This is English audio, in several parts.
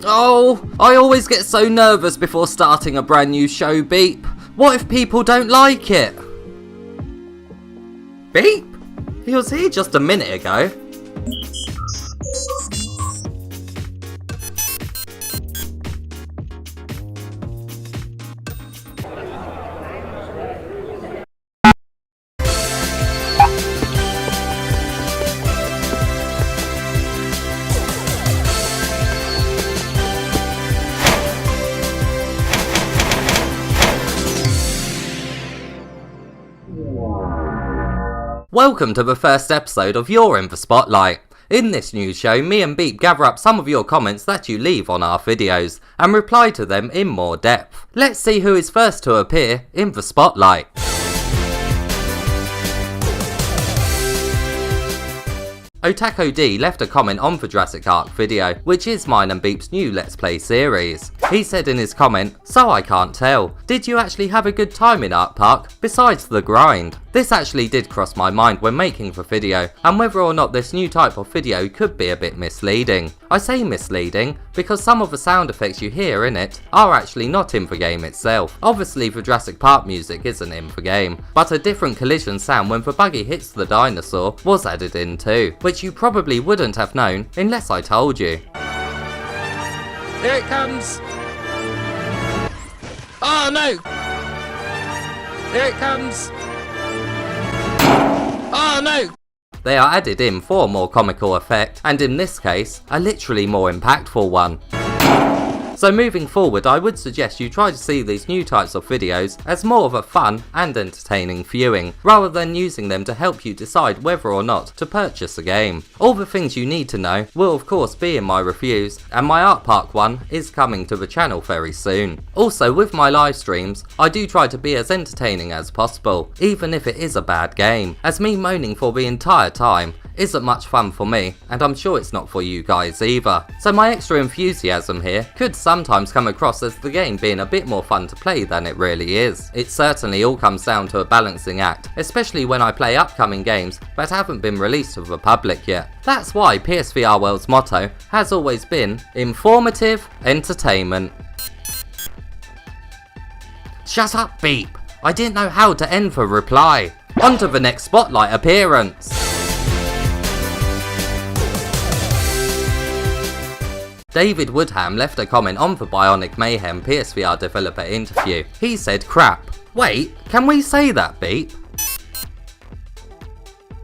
Oh, I always get so nervous before starting a brand new show, Beep. What if people don't like it? Beep? He was here just a minute ago. Welcome to the first episode of You're in the Spotlight. In this news show, me and Beep gather up some of your comments that you leave on our videos and reply to them in more depth. Let's see who is first to appear in the spotlight. Otaku D left a comment on the Jurassic Ark video, which is mine and Beep's new Let's Play series. He said in his comment, "So I can't tell, did you actually have a good time in Ark Park, besides the grind?" This actually did cross my mind when making the video, and whether or not this new type of video could be a bit misleading. I say misleading because some of the sound effects you hear in it are actually not in the game itself. Obviously the Jurassic Park music isn't in the game, but a different collision sound when the buggy hits the dinosaur was added in too, which you probably wouldn't have known unless I told you. Here it comes! Oh no! Here it comes! Oh no! They are added in for a more comical effect, and in this case, a literally more impactful one. So moving forward, I would suggest you try to see these new types of videos as more of a fun and entertaining viewing, rather than using them to help you decide whether or not to purchase a game. All the things you need to know will of course be in my reviews, and my Ark Park one is coming to the channel very soon. Also with my live streams, I do try to be as entertaining as possible, even if it is a bad game, as me moaning for the entire time isn't much fun for me, and I'm sure it's not for you guys either. So my extra enthusiasm here could sometimes come across as the game being a bit more fun to play than it really is. It certainly all comes down to a balancing act, especially when I play upcoming games that haven't been released to the public yet. That's why PSVR World's motto has always been informative entertainment. Shut up, Beep! I didn't know how to end the reply. On to the next spotlight appearance. David Woodham left a comment on the Bionic Mayhem PSVR developer interview. He said crap. Wait, can we say that, Beep?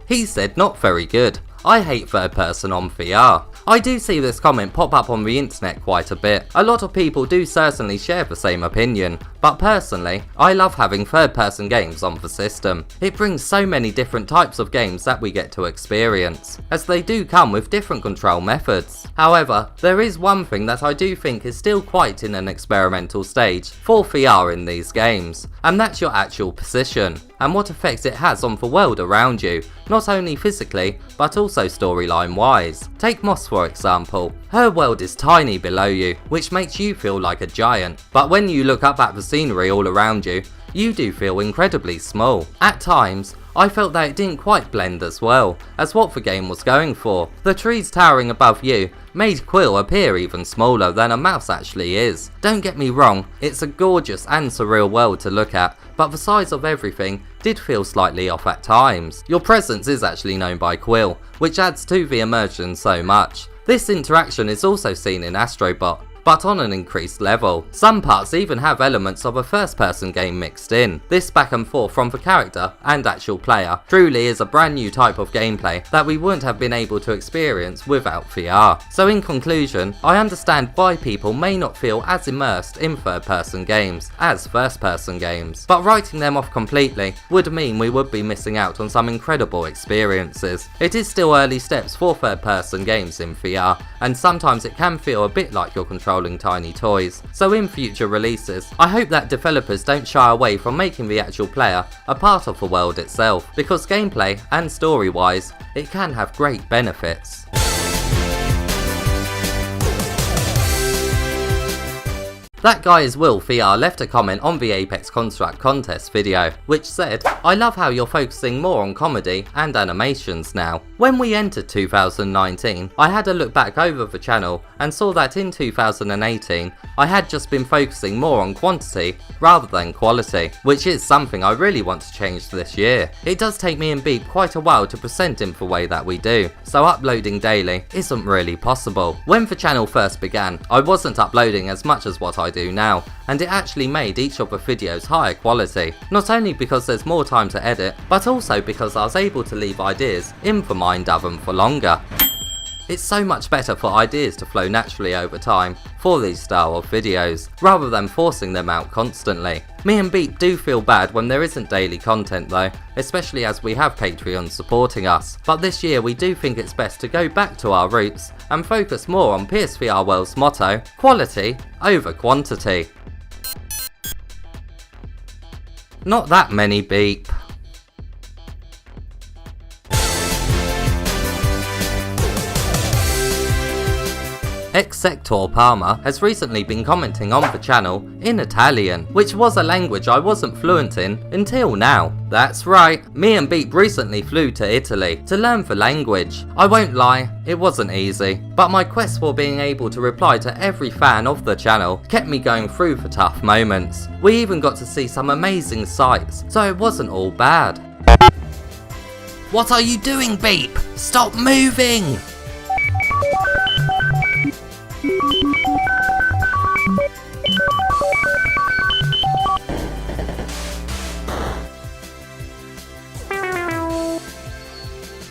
He said not very good. I hate third person on VR. I do see this comment pop up on the internet quite a bit. A lot of people do certainly share the same opinion, but personally, I love having third person games on the system. It brings so many different types of games that we get to experience, as they do come with different control methods. However, there is one thing that I do think is still quite in an experimental stage for VR in these games, and that's your actual position, and what effects it has on the world around you, not only physically, but also storyline wise. Take Moss for example. Her world is tiny below you, which makes you feel like a giant, but when you look up at the scenery all around you, you do feel incredibly small. At times, I felt that it didn't quite blend as well as what the game was going for. The trees towering above you made Quill appear even smaller than a mouse actually is. Don't get me wrong, it's a gorgeous and surreal world to look at, but the size of everything did feel slightly off at times. Your presence is actually known by Quill, which adds to the immersion so much. This interaction is also seen in Astrobot, but on an increased level. Some parts even have elements of a first-person game mixed in. This back and forth from the character and actual player truly is a brand new type of gameplay that we wouldn't have been able to experience without VR. So in conclusion, I understand why people may not feel as immersed in third-person games as first-person games, but writing them off completely would mean we would be missing out on some incredible experiences. It is still early steps for third-person games in VR, and sometimes it can feel a bit like you're controlling tiny toys. So in future releases, I hope that developers don't shy away from making the actual player a part of the world itself, because gameplay and story wise, it can have great benefits. That guy is Will VR left a comment on the Apex Construct contest video, which said, "I love how you're focusing more on comedy and animations now." When we entered 2019, I had a look back over the channel and saw that in 2018, I had just been focusing more on quantity rather than quality, which is something I really want to change this year. It does take me and Beep quite a while to present in the way that we do, so uploading daily isn't really possible. When the channel first began, I wasn't uploading as much as what I do now, and it actually made each of the videos higher quality, not only because there's more time to edit, but also because I was able to leave ideas in the mind oven for longer. It's so much better for ideas to flow naturally over time for these style of videos, rather than forcing them out constantly. Me and Beep do feel bad when there isn't daily content though, especially as we have Patreon supporting us, but this year we do think it's best to go back to our roots and focus more on PSVR World's motto, quality over quantity. Not that many, Beep. Ex-Sector Palmer has recently been commenting on the channel in Italian, which was a language I wasn't fluent in until now. That's right, me and Beep recently flew to Italy to learn the language. I won't lie, it wasn't easy, but my quest for being able to reply to every fan of the channel kept me going through the tough moments. We even got to see some amazing sights, so it wasn't all bad. What are you doing, Beep? Stop moving!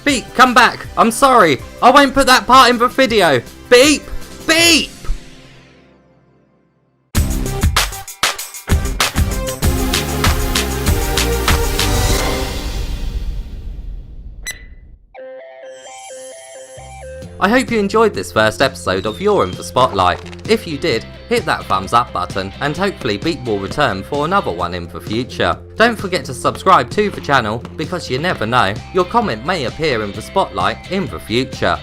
Beep, come back! I'm sorry! I won't put that part in the video! Beep! Beep! I hope you enjoyed this first episode of You're in the Spotlight. If you did, hit that thumbs up button and hopefully Beep will return for another one in the future. Don't forget to subscribe to the channel because you never know, your comment may appear in the spotlight in the future.